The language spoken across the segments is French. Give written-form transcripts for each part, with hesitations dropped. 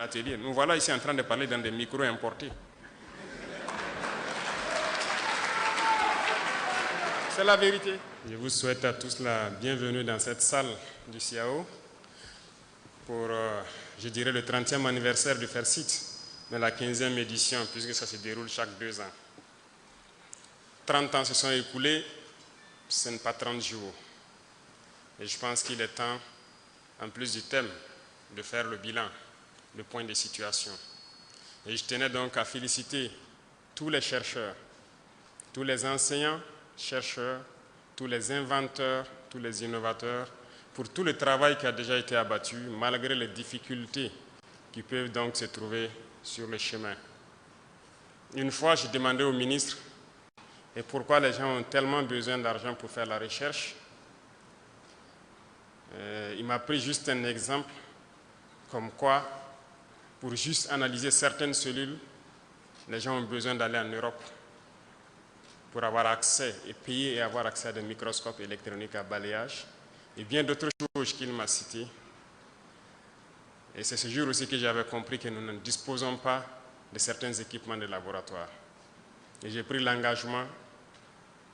Atelier. Nous voilà ici en train de parler dans des micros importés. C'est la vérité. Je vous souhaite à tous la bienvenue dans cette salle du CIAO pour, je dirais, le 30e anniversaire du FAIRCIT, de la 15e édition, puisque ça se déroule chaque 2 ans. 30 ans se sont écoulés, ce n'est pas 30 jours. Et je pense qu'il est temps, en plus du thème, de faire le bilan, le point de situation. Et je tenais donc à féliciter tous les chercheurs, tous les enseignants, chercheurs, tous les inventeurs, tous les innovateurs, pour tout le travail qui a déjà été abattu, malgré les difficultés qui peuvent donc se trouver sur le chemin. Une fois, j'ai demandé au ministre et pourquoi les gens ont tellement besoin d'argent pour faire la recherche. Il m'a pris juste un exemple, comme quoi, pour juste analyser certaines cellules, les gens ont besoin d'aller en Europe pour avoir accès et payer et avoir accès à des microscopes électroniques à balayage et bien d'autres choses qu'il m'a citées. Et c'est ce jour aussi que j'avais compris que nous ne disposons pas de certains équipements de laboratoire. Et j'ai pris l'engagement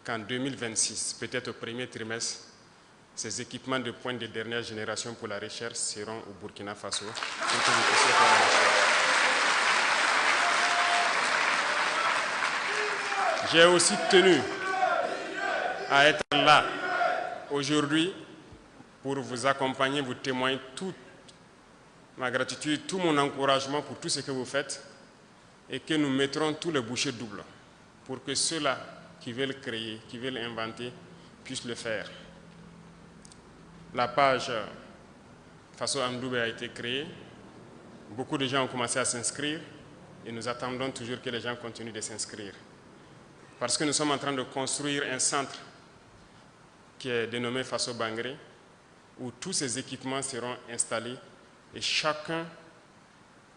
qu'en 2026, peut-être au premier trimestre, ces équipements de pointe de dernière génération pour la recherche seront au Burkina Faso pour que vous puissiez faire la recherche. J'ai aussi tenu à être là aujourd'hui pour vous accompagner, vous témoigner toute ma gratitude, tout mon encouragement pour tout ce que vous faites et que nous mettrons tous les bouchées doubles pour que ceux-là qui veulent créer, qui veulent inventer, puissent le faire. La page Faso Amdoubé a été créée, beaucoup de gens ont commencé à s'inscrire et nous attendons toujours que les gens continuent de s'inscrire. Parce que nous sommes en train de construire un centre qui est dénommé Faso Bangré, où tous ces équipements seront installés et chacun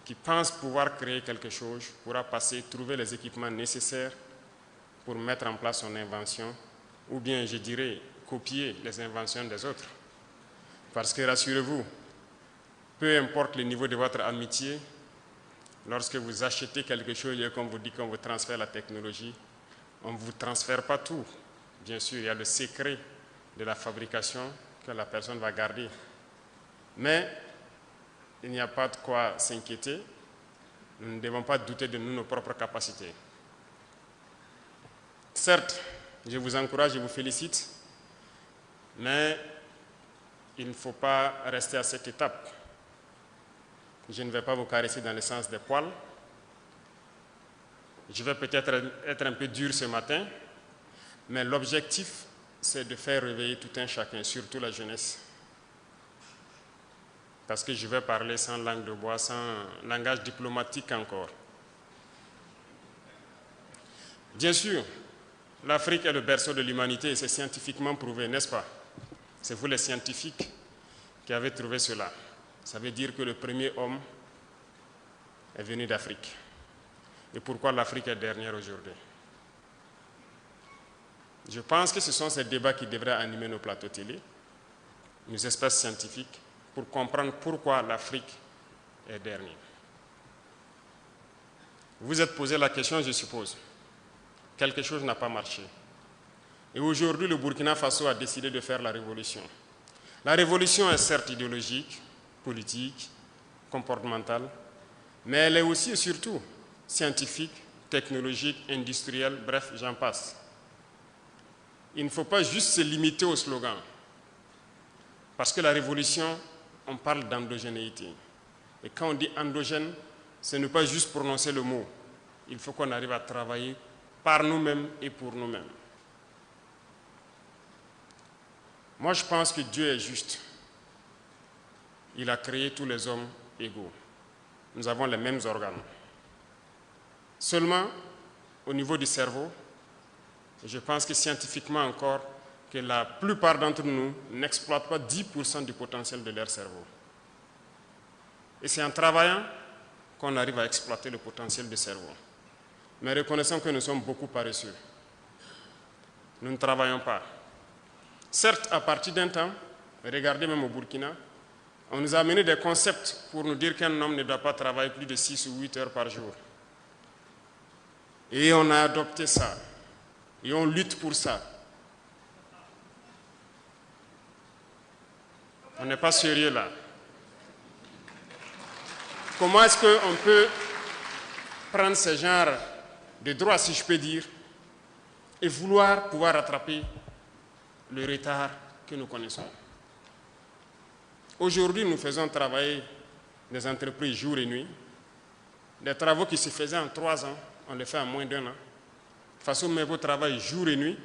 qui pense pouvoir créer quelque chose pourra passer, trouver les équipements nécessaires pour mettre en place son invention, ou bien, je dirais, copier les inventions des autres. Parce que, rassurez-vous, peu importe le niveau de votre amitié, lorsque vous achetez quelque chose et qu'on vous dit qu'on vous transfère la technologie, on ne vous transfère pas tout. Bien sûr, il y a le secret de la fabrication que la personne va garder. Mais il n'y a pas de quoi s'inquiéter. Nous ne devons pas douter de nous, nos propres capacités. Certes, je vous encourage et vous félicite, mais il ne faut pas rester à cette étape. Je ne vais pas vous caresser dans le sens des poils. Je vais peut-être être un peu dur ce matin, mais l'objectif, c'est de faire réveiller tout un chacun, surtout la jeunesse. Parce que je vais parler sans langue de bois, sans langage diplomatique encore. Bien sûr, l'Afrique est le berceau de l'humanité et c'est scientifiquement prouvé, n'est-ce pas? C'est vous les scientifiques qui avez trouvé cela. Ça veut dire que le premier homme est venu d'Afrique. Et pourquoi l'Afrique est dernière aujourd'hui? Je pense que ce sont ces débats qui devraient animer nos plateaux télé, nos espaces scientifiques, pour comprendre pourquoi l'Afrique est dernière. Vous vous êtes posé la question, je suppose. Quelque chose n'a pas marché. Et aujourd'hui, le Burkina Faso a décidé de faire la révolution. La révolution est certes idéologique, politique, comportementale, mais elle est aussi et surtout scientifique, technologique, industrielle, bref, j'en passe. Il ne faut pas juste se limiter au slogan. Parce que la révolution, on parle d'endogénéité. Et quand on dit endogène, ce n'est pas juste prononcer le mot. Il faut qu'on arrive à travailler par nous-mêmes et pour nous-mêmes. Moi, je pense que Dieu est juste. Il a créé tous les hommes égaux. Nous avons les mêmes organes. Seulement, au niveau du cerveau, je pense que scientifiquement encore, que la plupart d'entre nous n'exploitent pas 10% du potentiel de leur cerveau. Et c'est en travaillant qu'on arrive à exploiter le potentiel du cerveau. Mais reconnaissons que nous sommes beaucoup paresseux. Nous ne travaillons pas. Certes, à partir d'un temps, regardez même au Burkina, On nous a amené des concepts pour nous dire qu'un homme ne doit pas travailler plus de 6 ou 8 heures par jour. Et on a adopté ça. Et on lutte pour ça. On n'est pas sérieux là. Comment est-ce qu'on peut prendre ce genre de droits, si je peux dire, et vouloir pouvoir rattraper le retard que nous connaissons? Aujourd'hui, nous faisons travailler des entreprises jour et nuit. Des travaux qui se faisaient en 3 ans, on les fait en moins d'1 an. Façon Mevo travaille jour et nuit.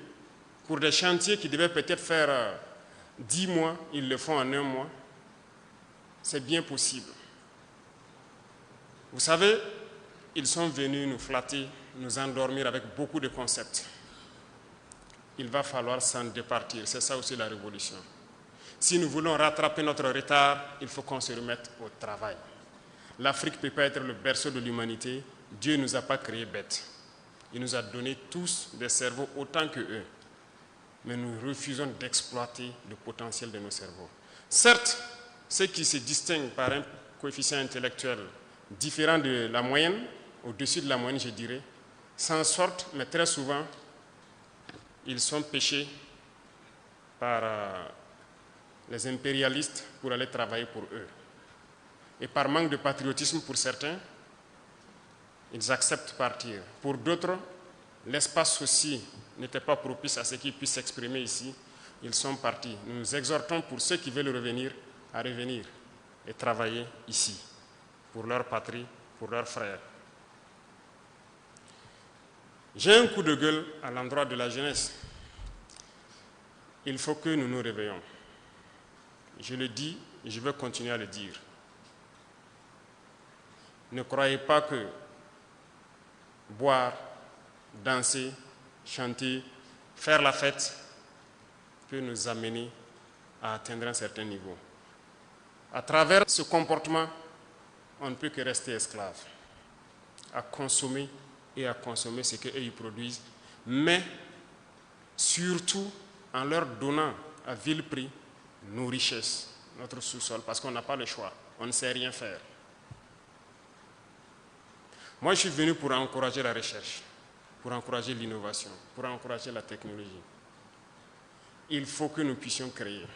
Pour des chantiers qui devaient peut-être faire 10 mois, ils le font en 1 mois. C'est bien possible. Vous savez, ils sont venus nous flatter, nous endormir avec beaucoup de concepts. Il va falloir s'en départir. C'est ça aussi la révolution. Si nous voulons rattraper notre retard, il faut qu'on se remette au travail. L'Afrique ne peut pas être le berceau de l'humanité. Dieu ne nous a pas créés bêtes. Il nous a donné tous des cerveaux autant que eux. Mais nous refusons d'exploiter le potentiel de nos cerveaux. Certes, ceux qui se distinguent par un coefficient intellectuel différent de la moyenne, au-dessus de la moyenne, je dirais, s'en sortent, mais très souvent, ils sont pêchés par les impérialistes pour aller travailler pour eux. Et par manque de patriotisme pour certains, ils acceptent partir. Pour d'autres, l'espace aussi n'était pas propice à ce qu'ils puissent s'exprimer ici. Ils sont partis. Nous nous exhortons pour ceux qui veulent revenir à revenir et travailler ici, pour leur patrie, pour leurs frères. J'ai un coup de gueule à l'endroit de la jeunesse. Il faut que nous nous réveillons. Je le dis et je vais continuer à le dire. Ne croyez pas que boire, danser, chanter, faire la fête peut nous amener à atteindre un certain niveau. À travers ce comportement, on ne peut que rester esclave, à consommer et à consommer ce qu'eux ils produisent, mais surtout en leur donnant à vil prix nos richesses, notre sous-sol, parce qu'on n'a pas le choix, on ne sait rien faire. Moi, je suis venu pour encourager la recherche, pour encourager l'innovation, pour encourager la technologie. Il faut que nous puissions créer.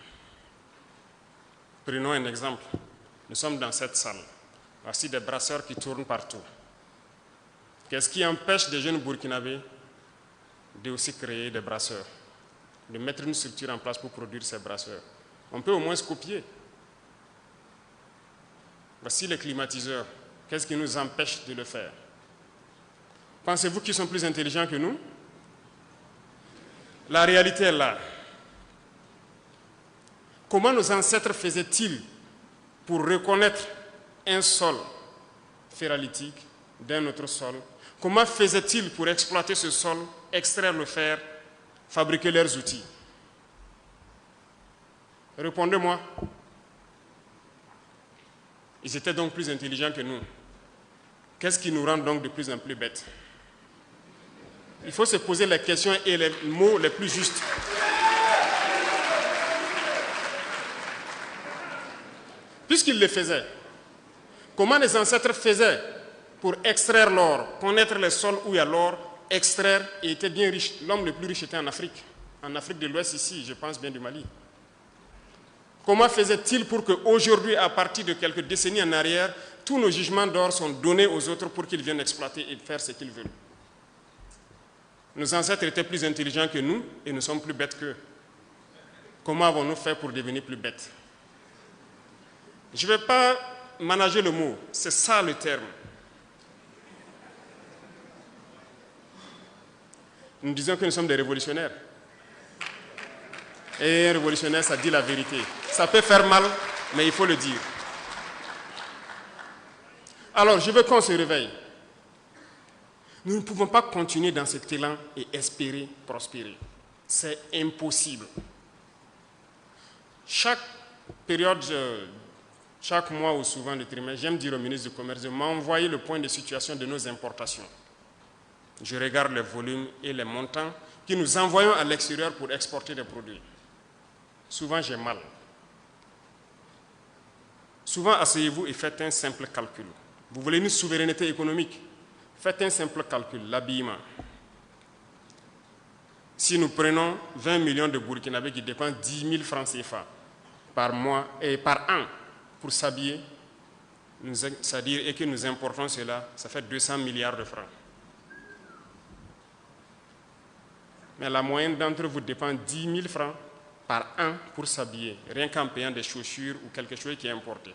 Prenons un exemple. Nous sommes dans cette salle. Voici des brasseurs qui tournent partout. Qu'est-ce qui empêche des jeunes Burkinabés de aussi créer des brasseurs, de mettre une structure en place pour produire ces brasseurs? On peut au moins se copier. Voici les climatiseurs. Qu'est-ce qui nous empêche de le faire? Pensez-vous qu'ils sont plus intelligents que nous? La réalité est là. Comment nos ancêtres faisaient-ils pour reconnaître un sol ferralitique d'un autre sol? Comment faisaient-ils pour exploiter ce sol, extraire le fer, fabriquer leurs outils? Répondez-moi. Ils étaient donc plus intelligents que nous. Qu'est-ce qui nous rend donc de plus en plus bêtes? Il faut se poser les questions et les mots les plus justes. Puisqu'ils le faisaient, comment les ancêtres faisaient pour extraire l'or, connaître les sols où il y a l'or, extraire et étaient bien riches? L'homme le plus riche était en Afrique de l'Ouest ici, je pense bien du Mali. Comment faisait-il pour qu'aujourd'hui, à partir de quelques décennies en arrière, tous nos jugements d'or sont donnés aux autres pour qu'ils viennent exploiter et faire ce qu'ils veulent? Nos ancêtres étaient plus intelligents que nous et nous sommes plus bêtes qu'eux. Comment avons-nous fait pour devenir plus bêtes? Je ne vais pas manager le mot, c'est ça le terme. Nous disons que nous sommes des révolutionnaires. Et un révolutionnaire, ça dit la vérité. Ça peut faire mal, mais il faut le dire. Alors, je veux qu'on se réveille. Nous ne pouvons pas continuer dans cet élan et espérer prospérer. C'est impossible. Chaque période, chaque mois ou souvent le trimestre, j'aime dire au ministre du Commerce de m'envoyer le point de situation de nos importations. Je regarde les volumes et les montants que nous envoyons à l'extérieur pour exporter des produits. Souvent, j'ai mal. Souvent, asseyez-vous et faites un simple calcul. Vous voulez une souveraineté économique? Faites un simple calcul, l'habillement. Si nous prenons 20 millions de Burkinabés qui dépensent 10 000 francs CFA par mois et par an pour s'habiller, c'est-à-dire et que nous importons cela, ça fait 200 milliards de francs. Mais la moyenne d'entre vous dépense 10 000 francs par an pour s'habiller, rien qu'en payant des chaussures ou quelque chose qui est importé.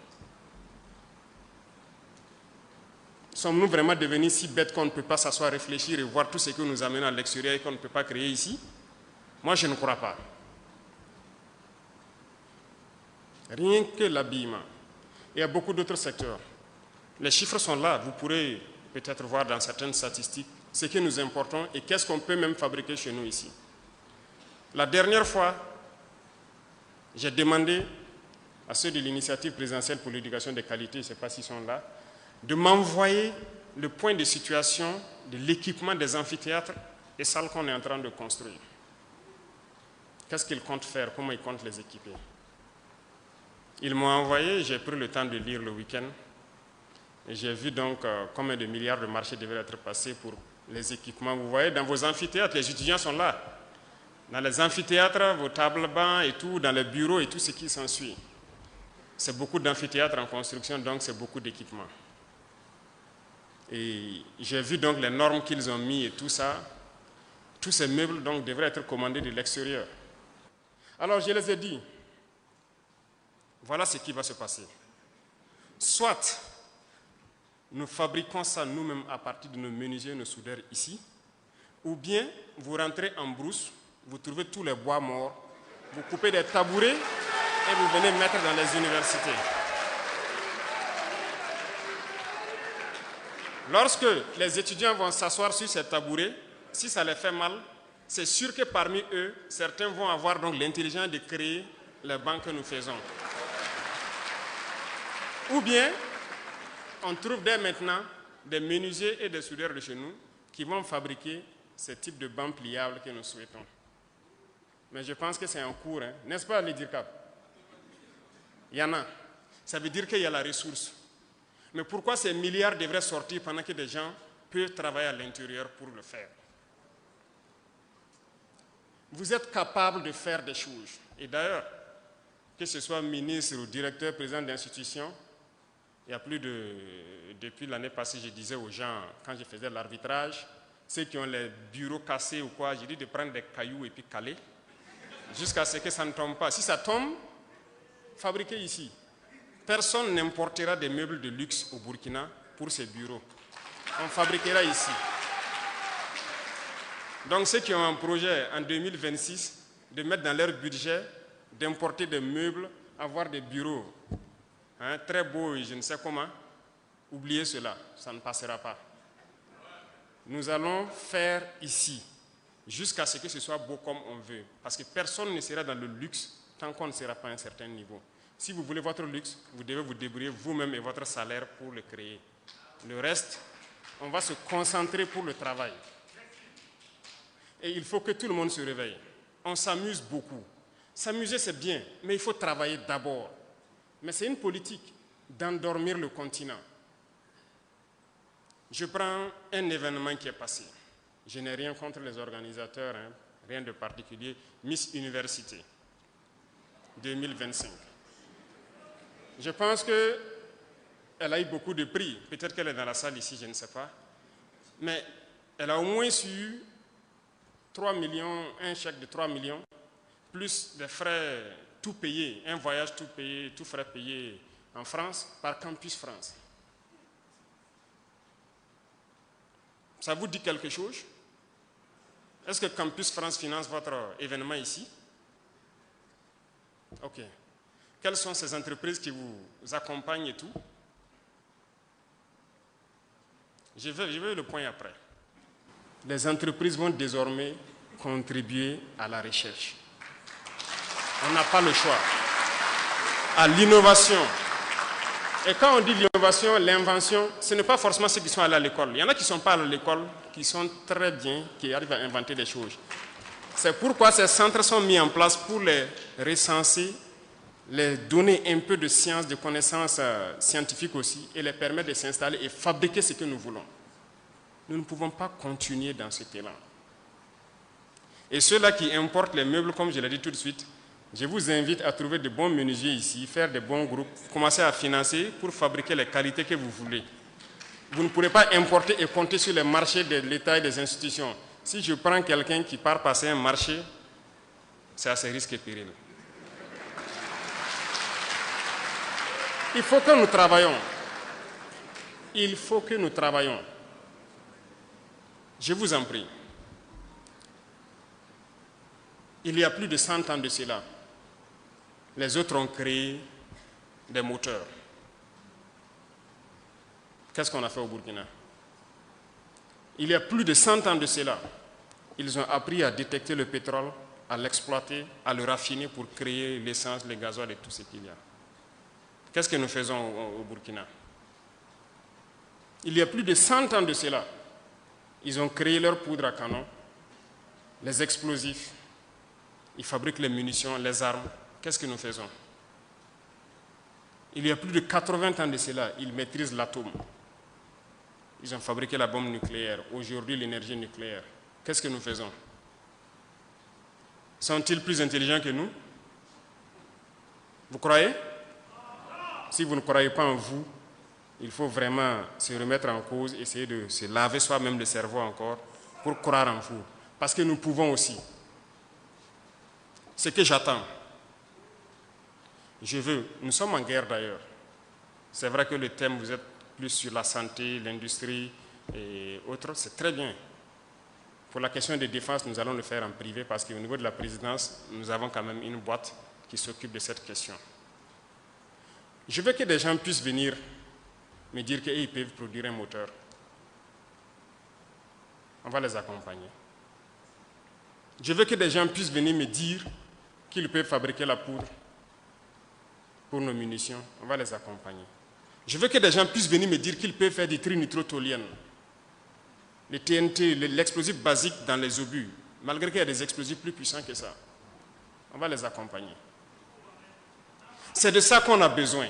Sommes-nous vraiment devenus si bêtes qu'on ne peut pas s'asseoir, réfléchir et voir tout ce que nous amenons à l'extérieur et qu'on ne peut pas créer ici? Moi, je ne crois pas. Rien que l'habillement. Il y a beaucoup d'autres secteurs. Les chiffres sont là. Vous pourrez peut-être voir dans certaines statistiques ce que nous importons et qu'est-ce qu'on peut même fabriquer chez nous ici. La dernière fois, j'ai demandé à ceux de l'initiative présidentielle pour l'éducation de qualité, je ne sais pas s'ils sont là, de m'envoyer le point de situation de l'équipement des amphithéâtres et salles qu'on est en train de construire. Qu'est-ce qu'ils comptent faire? Comment ils comptent les équiper? Ils m'ont envoyé, j'ai pris le temps de lire le week-end, et j'ai vu donc combien de milliards de marchés devaient être passés pour les équipements. Vous voyez, dans vos amphithéâtres, les étudiants sont là. Dans les amphithéâtres, vos tables bancs et tout, dans les bureaux et tout ce qui s'ensuit. C'est beaucoup d'amphithéâtres en construction, donc c'est beaucoup d'équipements. Et j'ai vu donc les normes qu'ils ont mis et tout ça. Tous ces meubles donc devraient être commandés de l'extérieur. Alors je les ai dit, voilà ce qui va se passer. Soit nous fabriquons ça nous-mêmes à partir de nos menuisiers, nos soudeurs ici, ou bien vous rentrez en brousse, vous trouvez tous les bois morts, vous coupez des tabourets et vous venez mettre dans les universités. Lorsque les étudiants vont s'asseoir sur ces tabourets, si ça les fait mal, c'est sûr que parmi eux, certains vont avoir donc l'intelligence de créer les bancs que nous faisons. Ou bien, on trouve dès maintenant des menuisiers et des soudeurs de chez nous qui vont fabriquer ce type de bancs pliables que nous souhaitons. Mais je pense que c'est en cours, hein. N'est-ce pas, l'IDIRCAP? Il y en a. Ça veut dire qu'il y a la ressource. Mais pourquoi ces milliards devraient sortir pendant que des gens peuvent travailler à l'intérieur pour le faire? Vous êtes capable de faire des choses. Et d'ailleurs, que ce soit ministre ou directeur, président d'institution, il y a plus de... Depuis l'année passée, je disais aux gens, quand je faisais l'arbitrage, ceux qui ont les bureaux cassés ou quoi, j'ai dit de prendre des cailloux et puis caler, jusqu'à ce que ça ne tombe pas. Si ça tombe, fabriquez ici. Personne n'importera des meubles de luxe au Burkina pour ces bureaux. On fabriquera ici. Donc ceux qui ont un projet en 2026 de mettre dans leur budget d'importer des meubles, avoir des bureaux très beaux et je ne sais comment, oubliez cela, ça ne passera pas. Nous allons faire ici jusqu'à ce que ce soit beau comme on veut. Parce que personne ne sera dans le luxe tant qu'on ne sera pas à un certain niveau. Si vous voulez votre luxe, vous devez vous débrouiller vous-même et votre salaire pour le créer. Le reste, on va se concentrer pour le travail. Et il faut que tout le monde se réveille. On s'amuse beaucoup. S'amuser, c'est bien, mais il faut travailler d'abord. Mais c'est une politique d'endormir le continent. Je prends un événement qui est passé. Je n'ai rien contre les organisateurs, rien de particulier. Miss Université 2025. Je pense qu'elle a eu beaucoup de prix. Peut-être qu'elle est dans la salle ici, je ne sais pas. Mais elle a au moins eu 3 millions, un chèque de 3 millions, plus des frais tout payés, un voyage tout payé, tout frais payé en France par Campus France. Ça vous dit quelque chose? Est-ce que Campus France finance votre événement ici? Ok. Quelles sont ces entreprises qui vous accompagnent et tout? Je vais le point après. Les entreprises vont désormais contribuer à la recherche. On n'a pas le choix. À l'innovation. Et quand on dit l'innovation, l'invention, ce n'est pas forcément ceux qui sont allés à l'école. Il y en a qui ne sont pas allés à l'école, qui sont très bien, qui arrivent à inventer des choses. C'est pourquoi ces centres sont mis en place pour les recenser les donner un peu de science, de connaissances scientifiques aussi, et les permettre de s'installer et fabriquer ce que nous voulons. Nous ne pouvons pas continuer dans cet élan. Et ceux-là qui importent les meubles, comme je l'ai dit tout de suite, je vous invite à trouver de bons menuisiers ici, faire de bons groupes, commencer à financer pour fabriquer les qualités que vous voulez. Vous ne pourrez pas importer et compter sur les marchés de l'État et des institutions. Si je prends quelqu'un qui part passer un marché, c'est à ses risques et périls. Il faut que nous travaillions. Il faut que nous travaillions. Je vous en prie. Il y a plus de 100 ans de cela, les autres ont créé des moteurs. Qu'est-ce qu'on a fait au Burkina? Il y a plus de 100 ans de cela, ils ont appris à détecter le pétrole, à l'exploiter, à le raffiner pour créer l'essence, le gasoil et tout ce qu'il y a. Qu'est-ce que nous faisons au Burkina? Il y a plus de 100 ans de cela, ils ont créé leur poudre à canon, les explosifs, ils fabriquent les munitions, les armes. Qu'est-ce que nous faisons? Il y a plus de 80 ans de cela, ils maîtrisent l'atome. Ils ont fabriqué la bombe nucléaire. Aujourd'hui, l'énergie nucléaire. Qu'est-ce que nous faisons? Sont-ils plus intelligents que nous? Vous croyez? Si vous ne croyez pas en vous, il faut vraiment se remettre en cause, essayer de se laver soi-même le cerveau encore pour croire en vous. Parce que nous pouvons aussi. Ce que j'attends, nous sommes en guerre d'ailleurs. C'est vrai que le thème, vous êtes plus sur la santé, l'industrie et autres, c'est très bien. Pour la question de défense, nous allons le faire en privé parce qu'au niveau de la présidence, nous avons quand même une boîte qui s'occupe de cette question. Je veux que des gens puissent venir me dire qu'ils peuvent produire un moteur. On va les accompagner. Je veux que des gens puissent venir me dire qu'ils peuvent fabriquer la poudre pour nos munitions. On va les accompagner. Je veux que des gens puissent venir me dire qu'ils peuvent faire du trinitrotoluène, le TNT, l'explosif basique dans les obus, malgré qu'il y a des explosifs plus puissants que ça. On va les accompagner. C'est de ça qu'on a besoin.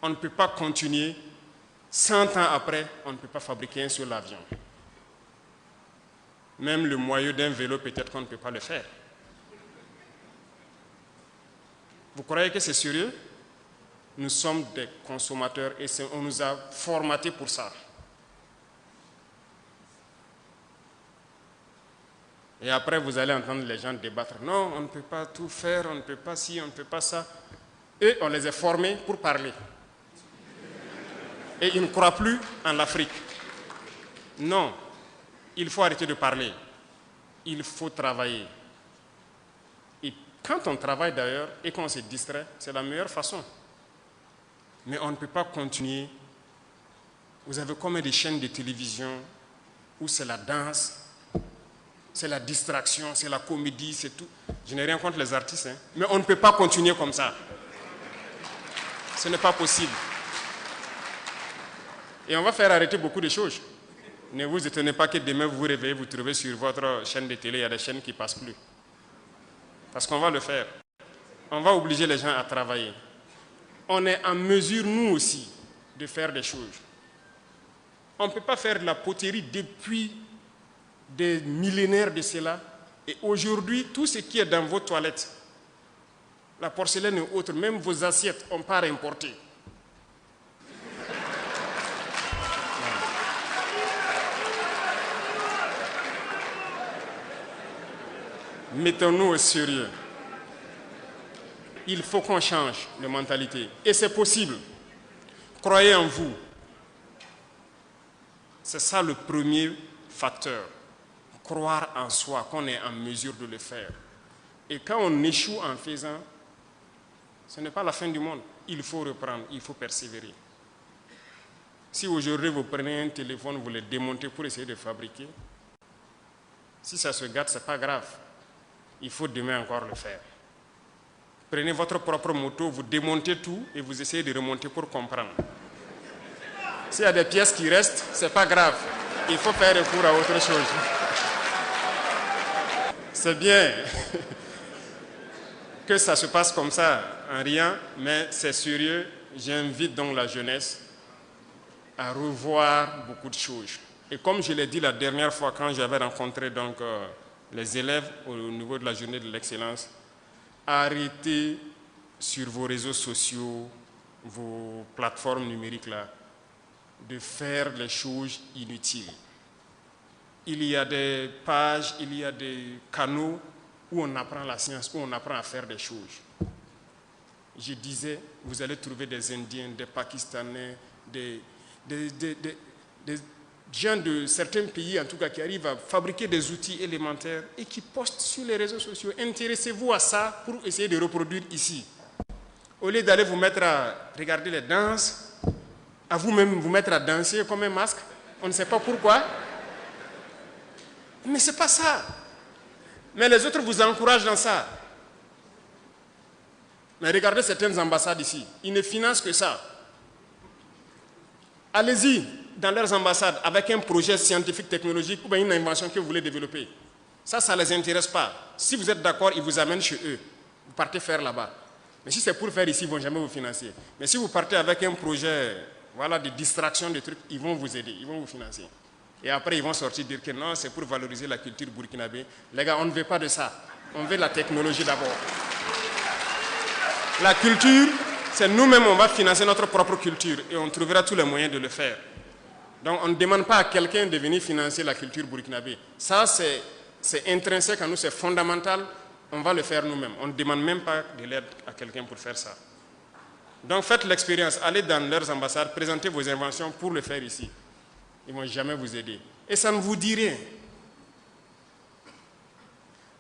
On ne peut pas continuer, 100 ans après, on ne peut pas fabriquer un seul avion. Même le moyeu d'un vélo, peut-être qu'on ne peut pas le faire. Vous croyez que c'est sérieux? Nous sommes des consommateurs et on nous a formatés pour ça. Et après, vous allez entendre les gens débattre. Non, on ne peut pas tout faire, on ne peut pas ci, on ne peut pas ça. Eux, on les a formés pour parler. Et ils ne croient plus en l'Afrique. Non, il faut arrêter de parler. Il faut travailler. Et quand on travaille d'ailleurs et qu'on se distrait, c'est la meilleure façon. Mais on ne peut pas continuer. Vous avez combien de chaînes de télévision où c'est la danse, c'est la distraction, c'est la comédie, c'est tout. Je n'ai rien contre les artistes, hein, mais on ne peut pas continuer comme ça. Ce n'est pas possible. Et on va faire arrêter beaucoup de choses. Ne vous étonnez pas que demain vous vous réveillez, vous trouvez sur votre chaîne de télé, il y a des chaînes qui ne passent plus. Parce qu'on va le faire. On va obliger les gens à travailler. On est en mesure, nous aussi, de faire des choses. On ne peut pas faire de la poterie depuis des millénaires de cela. Et aujourd'hui, tout ce qui est dans vos toilettes, la porcelaine et autres, même vos assiettes, on part importer. Mettons-nous au sérieux. Il faut qu'on change de mentalité. Et c'est possible. Croyez en vous. C'est ça le premier facteur. Croire en soi, qu'on est en mesure de le faire. Et quand on échoue en faisant, ce n'est pas la fin du monde. Il faut reprendre, il faut persévérer. Si aujourd'hui vous prenez un téléphone, vous le démontez pour essayer de fabriquer, si ça se gâte, ce n'est pas grave. Il faut demain encore le faire. Prenez votre propre moto, vous démontez tout et vous essayez de remonter pour comprendre. S'il y a des pièces qui restent, ce n'est pas grave. Il faut faire recours à autre chose. C'est bien. que ça se passe comme ça, en rien, mais c'est sérieux. J'invite donc la jeunesse à revoir beaucoup de choses. Et comme je l'ai dit la dernière fois quand j'avais rencontré donc, les élèves au niveau de la journée de l'excellence, arrêtez sur vos réseaux sociaux, vos plateformes numériques là, de faire les choses inutiles. Il y a des pages, il y a des canaux où on apprend la science, où on apprend à faire des choses. Je disais, vous allez trouver des Indiens, des Pakistanais, des gens de certains pays, en tout cas, qui arrivent à fabriquer des outils élémentaires et qui postent sur les réseaux sociaux. Intéressez-vous à ça pour essayer de reproduire ici. Au lieu d'aller vous mettre à regarder les danses, à vous-même vous mettre à danser comme un masque, on ne sait pas pourquoi. Mais ce n'est pas ça. Mais les autres vous encouragent dans ça. Mais regardez certaines ambassades ici, ils ne financent que ça. Allez-y dans leurs ambassades avec un projet scientifique, technologique ou bien une invention que vous voulez développer. Ça ne les intéresse pas. Si vous êtes d'accord, ils vous amènent chez eux. Vous partez faire là-bas. Mais si c'est pour faire ici, ils ne vont jamais vous financer. Mais si vous partez avec un projet de distraction, de trucs, ils vont vous aider, ils vont vous financer. Et après, ils vont sortir dire que non, c'est pour valoriser la culture burkinabé. Les gars, on ne veut pas de ça. On veut la technologie d'abord. La culture, c'est nous-mêmes, on va financer notre propre culture et on trouvera tous les moyens de le faire. Donc, on ne demande pas à quelqu'un de venir financer la culture burkinabé. Ça, c'est intrinsèque à nous, c'est fondamental. On va le faire nous-mêmes. On ne demande même pas de l'aide à quelqu'un pour faire ça. Donc, faites l'expérience. Allez dans leurs ambassades, présentez vos inventions pour le faire ici. Ils ne vont jamais vous aider. Et ça ne vous dit rien.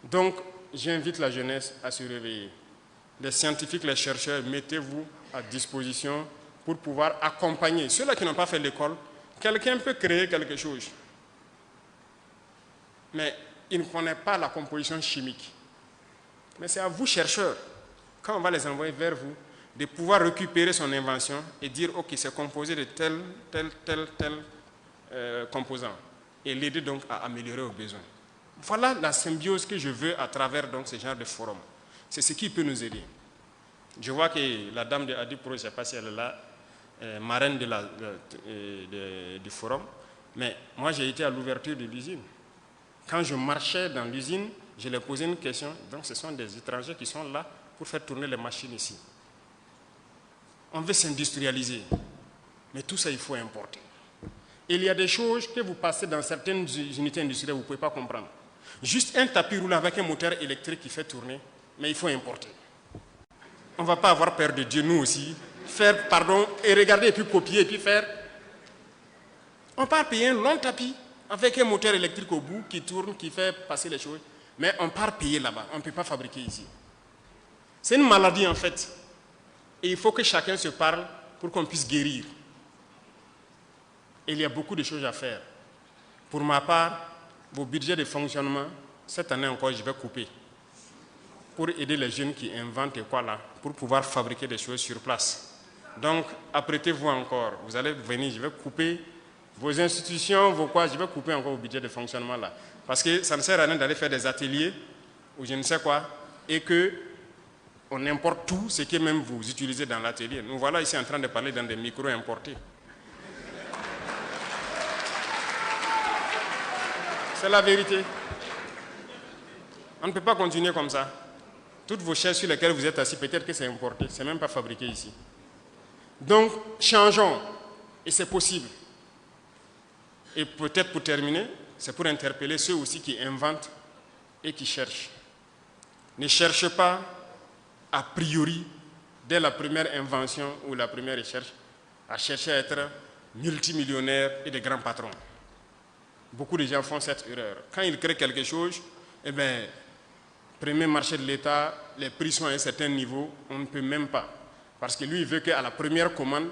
Donc, j'invite la jeunesse à se réveiller. Les scientifiques, les chercheurs, mettez-vous à disposition pour pouvoir accompagner. Ceux-là qui n'ont pas fait l'école, quelqu'un peut créer quelque chose. Mais il ne connaît pas la composition chimique. Mais c'est à vous, chercheurs, quand on va les envoyer vers vous, de pouvoir récupérer son invention et dire, OK, c'est composé de tel composant. Et l'aider donc à améliorer aux besoins. Voilà la symbiose que je veux à travers donc, ce genre de forum. C'est ce qui peut nous aider. Je vois que la dame de Adipro, je ne sais pas si elle est là, marraine du forum, mais moi j'ai été à l'ouverture de l'usine. Quand je marchais dans l'usine, je leur posais une question. Donc ce sont des étrangers qui sont là pour faire tourner les machines ici. On veut s'industrialiser, mais tout ça il faut importer. Il y a des choses que vous passez dans certaines unités industrielles, vous ne pouvez pas comprendre. Juste un tapis roulant avec un moteur électrique qui fait tourner, mais il faut importer. On ne va pas avoir peur de Dieu, nous aussi. Faire, pardon, et regarder, et puis copier, et puis faire. On part payer un long tapis avec un moteur électrique au bout qui tourne, qui fait passer les choses. Mais on part payer là-bas, on ne peut pas fabriquer ici. C'est une maladie en fait. Et il faut que chacun se parle pour qu'on puisse guérir. Et il y a beaucoup de choses à faire. Pour ma part, vos budgets de fonctionnement, cette année encore, je vais couper. Pour aider les jeunes qui inventent et quoi là, pour pouvoir fabriquer des choses sur place. Donc, apprêtez-vous encore. Vous allez venir, je vais couper vos institutions, vos quoi, je vais couper encore vos budgets de fonctionnement là. Parce que ça ne sert à rien d'aller faire des ateliers ou je ne sais quoi, et qu'on importe tout ce que même vous utilisez dans l'atelier. Nous voilà ici en train de parler dans des micros importés. C'est la vérité. On ne peut pas continuer comme ça. Toutes vos chaises sur lesquelles vous êtes assis, peut-être que c'est importé, ce n'est même pas fabriqué ici. Donc, changeons. Et c'est possible. Et peut-être pour terminer, c'est pour interpeller ceux aussi qui inventent et qui cherchent. Ne cherchez pas, a priori, dès la première invention ou la première recherche, à chercher à être multimillionnaire et de grands patrons. Beaucoup de gens font cette erreur. Quand ils créent quelque chose, eh bien, premier marché de l'État, les prix sont à un certain niveau, on ne peut même pas. Parce que lui, il veut qu'à la première commande,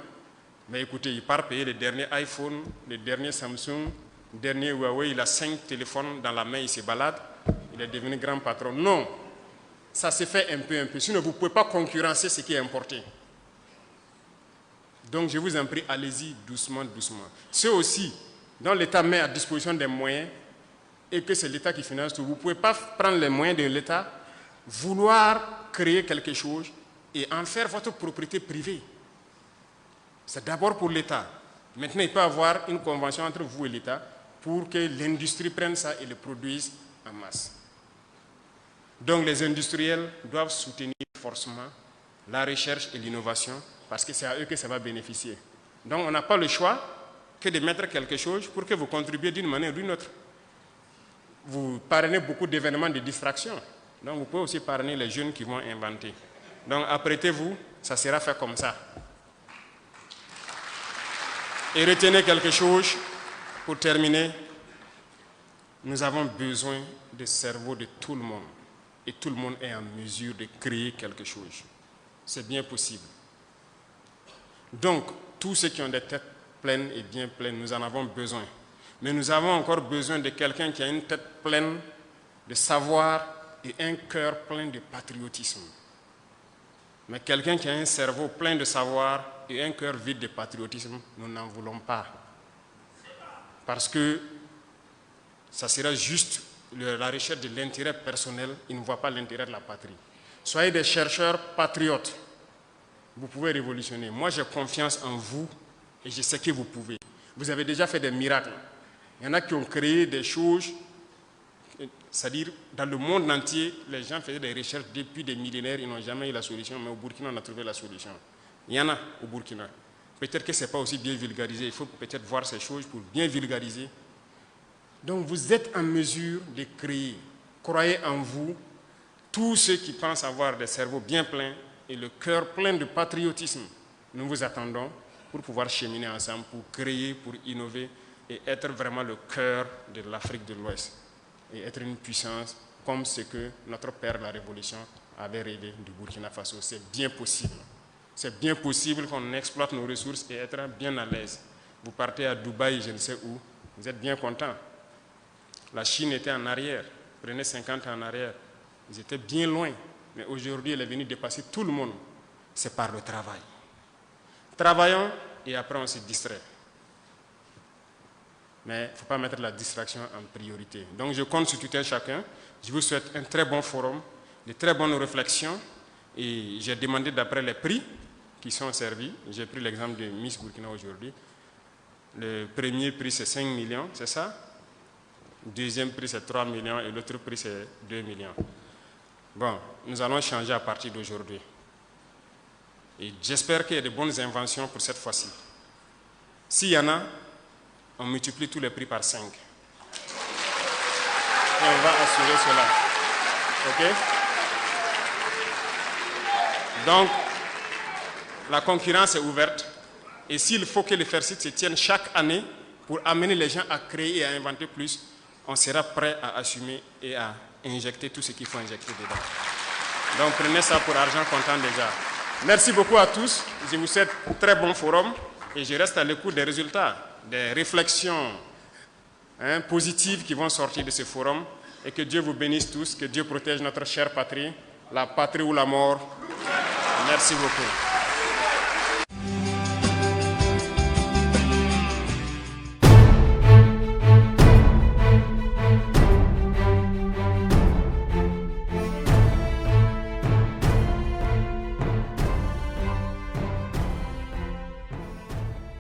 mais écoutez, il part payer les derniers iPhone, les derniers Samsung, les derniers Huawei, il a 5 téléphones dans la main, il se balade, il est devenu grand patron. Non, ça se fait un peu. Sinon, vous ne pouvez pas concurrencer ce qui est importé. Donc, je vous en prie, allez-y doucement. Ceux aussi, dont l'État met à disposition des moyens, et que c'est l'État qui finance tout, vous ne pouvez pas prendre les moyens de l'État, vouloir créer quelque chose et en faire votre propriété privée. C'est d'abord pour l'État. Maintenant, il peut y avoir une convention entre vous et l'État pour que l'industrie prenne ça et le produise en masse. Donc les industriels doivent soutenir forcément la recherche et l'innovation parce que c'est à eux que ça va bénéficier. Donc on n'a pas le choix que de mettre quelque chose pour que vous contribuiez d'une manière ou d'une autre. Vous parrainez beaucoup d'événements de distraction. Donc vous pouvez aussi parrainer les jeunes qui vont inventer. Donc apprêtez-vous, ça sera fait comme ça. Et retenez quelque chose pour terminer. Nous avons besoin du cerveau de tout le monde. Et tout le monde est en mesure de créer quelque chose. C'est bien possible. Donc, tous ceux qui ont des têtes pleines et bien pleines, nous en avons besoin. Mais nous avons encore besoin de quelqu'un qui a une tête pleine de savoir et un cœur plein de patriotisme. Mais quelqu'un qui a un cerveau plein de savoir et un cœur vide de patriotisme, nous n'en voulons pas. Parce que ça sera juste la recherche de l'intérêt personnel, il ne voit pas l'intérêt de la patrie. Soyez des chercheurs patriotes. Vous pouvez révolutionner. Moi, j'ai confiance en vous et je sais que vous pouvez. Vous avez déjà fait des miracles. Il y en a qui ont créé des choses, c'est-à-dire dans le monde entier, les gens faisaient des recherches depuis des millénaires, ils n'ont jamais eu la solution, mais au Burkina, on a trouvé la solution. Il y en a au Burkina. Peut-être que ce n'est pas aussi bien vulgarisé, il faut peut-être voir ces choses pour bien vulgariser. Donc vous êtes en mesure de créer. Croyez en vous, tous ceux qui pensent avoir des cerveaux bien pleins et le cœur plein de patriotisme. Nous vous attendons pour pouvoir cheminer ensemble, pour créer, pour innover et être vraiment le cœur de l'Afrique de l'Ouest et être une puissance comme ce que notre père, la Révolution, avait rêvé du Burkina Faso. C'est bien possible. C'est bien possible qu'on exploite nos ressources et être bien à l'aise. Vous partez à Dubaï, je ne sais où, vous êtes bien content. La Chine était en arrière, prenez 50 ans en arrière. Ils étaient bien loin, mais aujourd'hui, elle est venue dépasser tout le monde. C'est par le travail. Travaillons et après on se distrait. Mais il ne faut pas mettre la distraction en priorité. Donc je compte sur tout un chacun. Je vous souhaite un très bon forum, de très bonnes réflexions. Et j'ai demandé d'après les prix qui sont servis. J'ai pris l'exemple de Miss Burkina aujourd'hui. Le premier prix, c'est 5 millions, c'est ça? Le deuxième prix, c'est 3 millions et l'autre prix, c'est 2 millions. Bon, nous allons changer à partir d'aujourd'hui. Et j'espère qu'il y a de bonnes inventions pour cette fois-ci. S'il y en a, on multiplie tous les prix par 5. Et on va assurer cela. OK? Donc, la concurrence est ouverte. Et s'il faut que les FAIRCIT se tiennent chaque année pour amener les gens à créer et à inventer plus, on sera prêt à assumer et à injecter tout ce qu'il faut injecter dedans. Donc, prenez ça pour argent comptant déjà. Merci beaucoup à tous. Je vous souhaite un très bon forum et je reste à l'écoute des résultats, des réflexions positives qui vont sortir de ce forum et que Dieu vous bénisse tous, que Dieu protège notre chère patrie, la patrie ou la mort. Merci beaucoup.